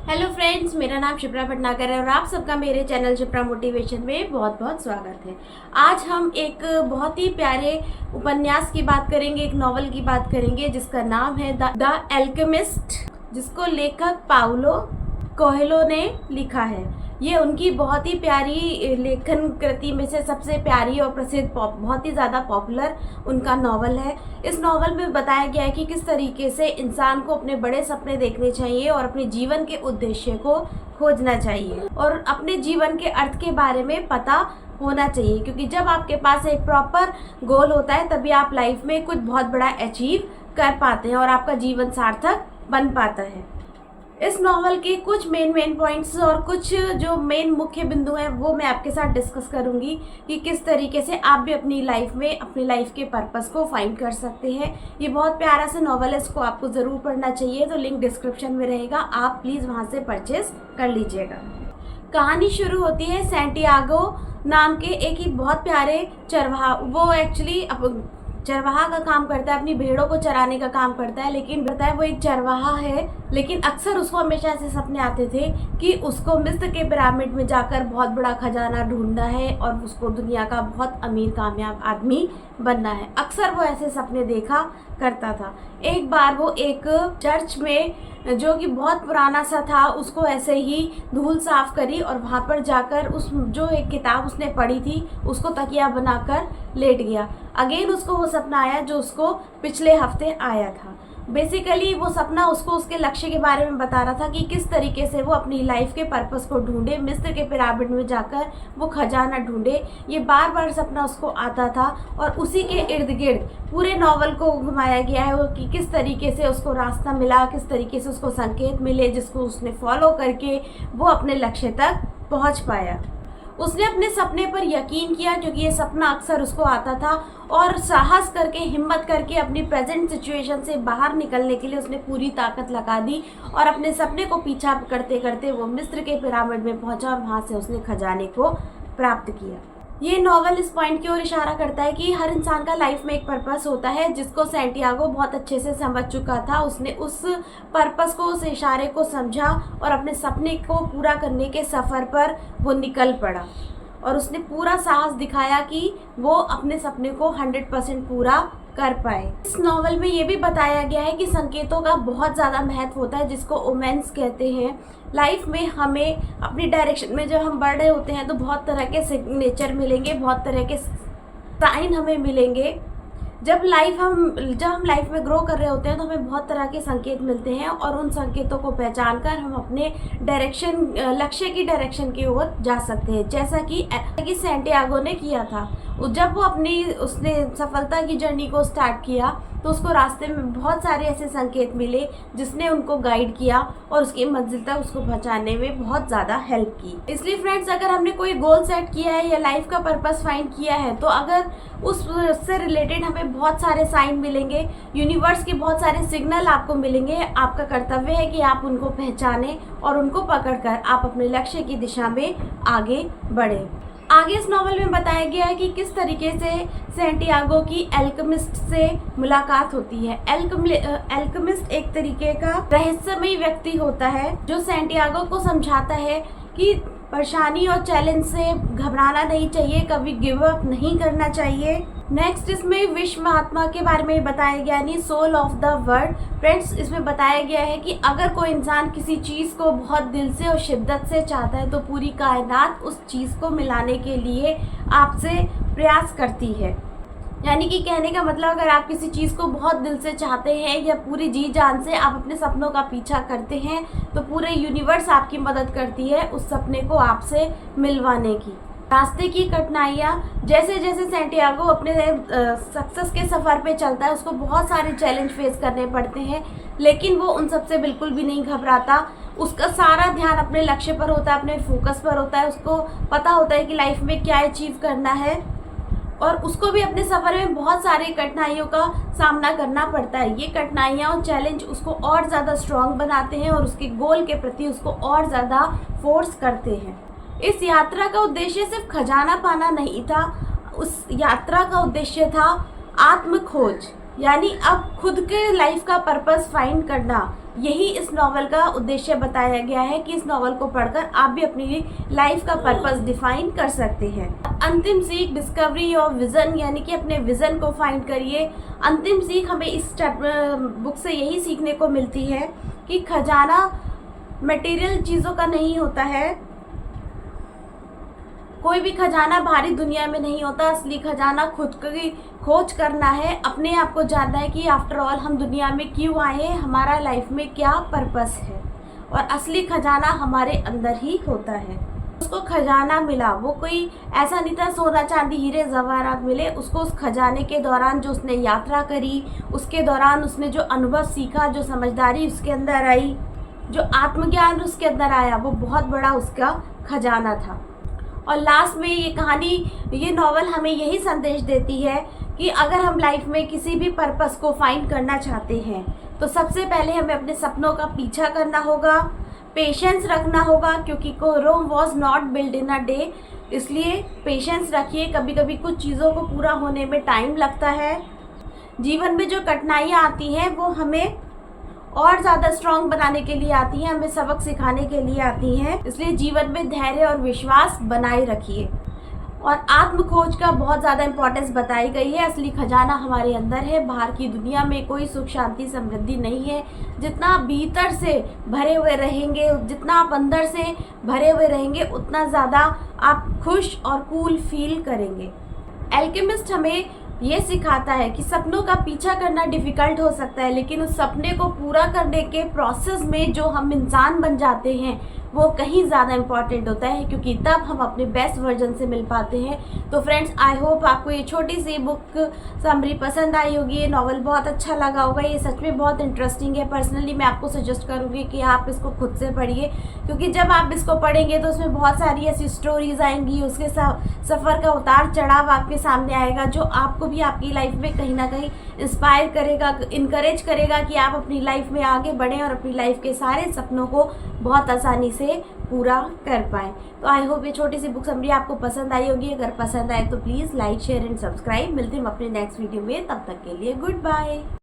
Hello friends, मेरा नाम शिप्रा भटनागर है और आप सबका मेरे चैनल शिप्रा मोटिवेशन में बहुत बहुत स्वागत है। आज हम एक बहुत ही प्यारे उपन्यास की बात करेंगे, एक नॉवल की बात करेंगे जिसका नाम है द एल्केमिस्ट, जिसको लेखक पाउलो कोएल्हो ने लिखा है। ये उनकी बहुत ही प्यारी लेखन कृति में से सबसे प्यारी और प्रसिद्ध, बहुत ही ज़्यादा पॉपुलर उनका नॉवल है। इस नॉवल में बताया गया है कि किस तरीके से इंसान को अपने बड़े सपने देखने चाहिए और अपने जीवन के उद्देश्य को खोजना चाहिए और अपने जीवन के अर्थ के बारे में पता होना चाहिए, क्योंकि जब आपके पास एक प्रॉपर गोल होता है तभी आप लाइफ में कुछ बहुत बड़ा अचीव कर पाते हैं और आपका जीवन सार्थक बन पाता है। इस नॉवल के कुछ मेन पॉइंट्स और कुछ जो मेन मुख्य बिंदु हैं वो मैं आपके साथ डिस्कस करूंगी कि किस तरीके से आप भी अपनी लाइफ में अपनी लाइफ के पर्पस को फाइंड कर सकते हैं। ये बहुत प्यारा सा नॉवल है, इसको आपको ज़रूर पढ़ना चाहिए, तो लिंक डिस्क्रिप्शन में रहेगा, आप प्लीज़ वहाँ से परचेज कर लीजिएगा। कहानी शुरू होती है सैंटियागो नाम के एक ही बहुत प्यारे चरवाहा, वो एक्चुअली चरवाहा का काम करता है, अपनी भेड़ों को चराने का काम करता है, लेकिन बताया है वो एक चरवाहा है, लेकिन अक्सर उसको हमेशा ऐसे सपने आते थे कि उसको मिस्र के पिरामिड में जाकर बहुत बड़ा खजाना ढूंढना है और उसको दुनिया का बहुत अमीर कामयाब आदमी बनना है। अक्सर वो ऐसे सपने देखा करता था। एक बार वो एक चर्च में, जो कि बहुत पुराना सा था, उसको ऐसे ही धूल साफ करी और वहाँ पर जाकर उस जो एक किताब उसने पढ़ी थी उसको तकिया बनाकर लेट गया। अगेन उसको वो सपना आया जो उसको पिछले हफ्ते आया था। बेसिकली वो सपना उसको उसके लक्ष्य के बारे में बता रहा था कि किस तरीके से वो अपनी लाइफ के पर्पस को ढूंढे, मिस्र के पिरामिड में जाकर वो खजाना ढूंढे। ये बार बार सपना उसको आता था और उसी के इर्द गिर्द पूरे नॉवल को घुमाया गया है वो कि किस तरीके से उसको रास्ता मिला, किस तरीके से उसको संकेत मिले जिसको उसने फॉलो करके वो अपने लक्ष्य तक पहुंच पाया। उसने अपने सपने पर यकीन किया क्योंकि ये सपना अक्सर उसको आता था और साहस करके, हिम्मत करके अपनी प्रेजेंट सिचुएशन से बाहर निकलने के लिए उसने पूरी ताकत लगा दी और अपने सपने को पीछा करते करते वो मिस्र के पिरामिड में पहुंचा और वहां से उसने खजाने को प्राप्त किया। ये नॉवल इस पॉइंट की ओर इशारा करता है कि हर इंसान का लाइफ में एक पर्पस होता है जिसको सैंटियागो बहुत अच्छे से समझ चुका था। उसने उस पर्पस को, उस इशारे को समझा और अपने सपने को पूरा करने के सफ़र पर वो निकल पड़ा और उसने पूरा साहस दिखाया कि वो अपने सपने को 100% पूरा कर पाए। इस नॉवल में ये भी बताया गया है कि संकेतों का बहुत ज़्यादा महत्व होता है, जिसको ओमेंस कहते हैं। लाइफ में हमें अपनी डायरेक्शन में जब हम बढ़ रहे होते हैं तो बहुत तरह के सिग्नेचर मिलेंगे, बहुत तरह के साइन हमें मिलेंगे। जब हम लाइफ में ग्रो कर रहे होते हैं तो हमें बहुत तरह के संकेत मिलते हैं और उन संकेतों को पहचान कर हम अपने लक्ष्य की डायरेक्शन की ओर जा सकते हैं, जैसा कि सैंटियागो ने किया था। जब वो उसने सफलता की जर्नी को स्टार्ट किया तो उसको रास्ते में बहुत सारे ऐसे संकेत मिले जिसने उनको गाइड किया और उसकी मंजिल तक उसको पहुंचाने में बहुत ज़्यादा हेल्प की। इसलिए फ्रेंड्स, अगर हमने कोई गोल सेट किया है या लाइफ का पर्पस फाइंड किया है तो अगर उससे रिलेटेड हमें बहुत सारे साइन मिलेंगे, यूनिवर्स के बहुत सारे सिग्नल आपको मिलेंगे, आपका कर्तव्य है कि आप उनको पहचानें और उनको पकड़कर आप अपने लक्ष्य की दिशा में आगे बढ़ें। आगे इस नॉवल में बताया गया है कि किस तरीके से सैंटियागो की एल्केमिस्ट से मुलाकात होती है। एल्केमिस्ट एक तरीके का रहस्यमयी व्यक्ति होता है जो सैंटियागो को समझाता है कि परेशानी और चैलेंज से घबराना नहीं चाहिए, कभी गिव अप नहीं करना चाहिए। नेक्स्ट इसमें विश्व महात्मा के बारे में बताया गया, यानी soul of the world. Friends, इसमें बताया गया है कि अगर कोई इंसान किसी चीज़ को बहुत दिल से और शिद्दत से चाहता है तो पूरी कायनात उस चीज़ को मिलाने के लिए आपसे प्रयास करती है। यानी कि कहने का मतलब, अगर आप किसी चीज़ को बहुत दिल से चाहते हैं या पूरी जी जान से आप अपने सपनों का पीछा करते हैं तो पूरे यूनिवर्स आपकी मदद करती है उस सपने को आपसे मिलवाने की। रास्ते की कठिनाइयाँ, जैसे जैसे सैंटियागो अपने सक्सेस के सफ़र पे चलता है उसको बहुत सारे चैलेंज फेस करने पड़ते हैं, लेकिन वो उन सबसे बिल्कुल भी नहीं घबराता। उसका सारा ध्यान अपने लक्ष्य पर होता है, अपने फोकस पर होता है। उसको पता होता है कि लाइफ में क्या अचीव करना है और उसको भी अपने सफ़र में बहुत सारे कठिनाइयों का सामना करना पड़ता है। ये कठिनाइयाँ और चैलेंज उसको और ज़्यादा स्ट्रॉन्ग बनाते हैं और उसके गोल के प्रति उसको और ज़्यादा फोर्स करते हैं। इस यात्रा का उद्देश्य सिर्फ खजाना पाना नहीं था, उस यात्रा का उद्देश्य था आत्म खोज, यानी अब खुद के लाइफ का पर्पस फाइंड करना, यही इस नॉवल का उद्देश्य बताया गया है कि इस नॉवल को पढ़कर आप भी अपनी लाइफ का पर्पस डिफाइन कर सकते हैं। अंतिम सीख डिस्कवरी ऑफ विजन, यानी कि अपने विजन को फाइंड करिए। अंतिम सीख हमें इस बुक से यही सीखने को मिलती है कि खजाना मटेरियल चीज़ों का नहीं होता है, कोई भी खजाना बाहरी दुनिया में नहीं होता। असली खजाना खुद की खोज करना है, अपने आप को जानना है कि आफ्टर ऑल हम दुनिया में क्यों आए हैं, हमारा लाइफ में क्या पर्पस है, और असली खजाना हमारे अंदर ही होता है। उसको खजाना मिला, वो कोई ऐसा नहीं था सोना चांदी हीरे जवाहरात मिले, उसको उस खजाने के दौरान जो उसने यात्रा करी, उसके दौरान उसने जो अनुभव सीखा, जो समझदारी उसके अंदर आई, जो आत्मज्ञान उसके अंदर आया, वो बहुत बड़ा उसका खजाना था। और लास्ट में ये कहानी, ये नॉवल हमें यही संदेश देती है कि अगर हम लाइफ में किसी भी पर्पस को फाइंड करना चाहते हैं तो सबसे पहले हमें अपने सपनों का पीछा करना होगा, पेशेंस रखना होगा, क्योंकि Rome was not build in a day, इसलिए पेशेंस रखिए। कभी कभी कुछ चीज़ों को पूरा होने में टाइम लगता है। जीवन में जो कठिनाइयाँ आती हैं वो हमें और ज़्यादा स्ट्रॉन्ग बनाने के लिए आती हैं, हमें सबक सिखाने के लिए आती हैं, इसलिए जीवन में धैर्य और विश्वास बनाए रखिए। और आत्म खोज का बहुत ज़्यादा इम्पोर्टेंस बताई गई है। असली खजाना हमारे अंदर है, बाहर की दुनिया में कोई सुख शांति समृद्धि नहीं है। जितना आप भीतर से भरे हुए रहेंगे, जितना आप अंदर से भरे हुए रहेंगे, उतना ज़्यादा आप खुश और कूल फील करेंगे। एल्केमिस्ट हमें ये सिखाता है कि सपनों का पीछा करना डिफ़िकल्ट हो सकता है, लेकिन उस सपने को पूरा करने के प्रोसेस में जो हम इंसान बन जाते हैं वो कहीं ज़्यादा इम्पॉर्टेंट होता है, क्योंकि तब हम अपने बेस्ट वर्जन से मिल पाते हैं। तो फ्रेंड्स, आई होप आपको ये छोटी सी बुक समरी पसंद आई होगी, ये नॉवल बहुत अच्छा लगा होगा। ये सच में बहुत इंटरेस्टिंग है। पर्सनली मैं आपको सजेस्ट करूँगी कि आप इसको खुद से पढ़िए, क्योंकि जब आप इसको पढ़ेंगे तो उसमें बहुत सारी ऐसी स्टोरीज आएंगी, उसके सफ़र का उतार चढ़ाव आपके सामने आएगा, जो आपको भी आपकी लाइफ में कहीं ना कहीं इंस्पायर करेगा, इनकरेज करेगा कि आप अपनी लाइफ में आगे बढ़ें और अपनी लाइफ के सारे सपनों को बहुत आसानी से पूरा कर पाएँ। तो आई होप ये छोटी सी बुक समरी आपको पसंद आई होगी। अगर पसंद आए तो please like share and subscribe. मिलते हैं अपने नेक्स्ट वीडियो में, तब तक के लिए गुड बाय।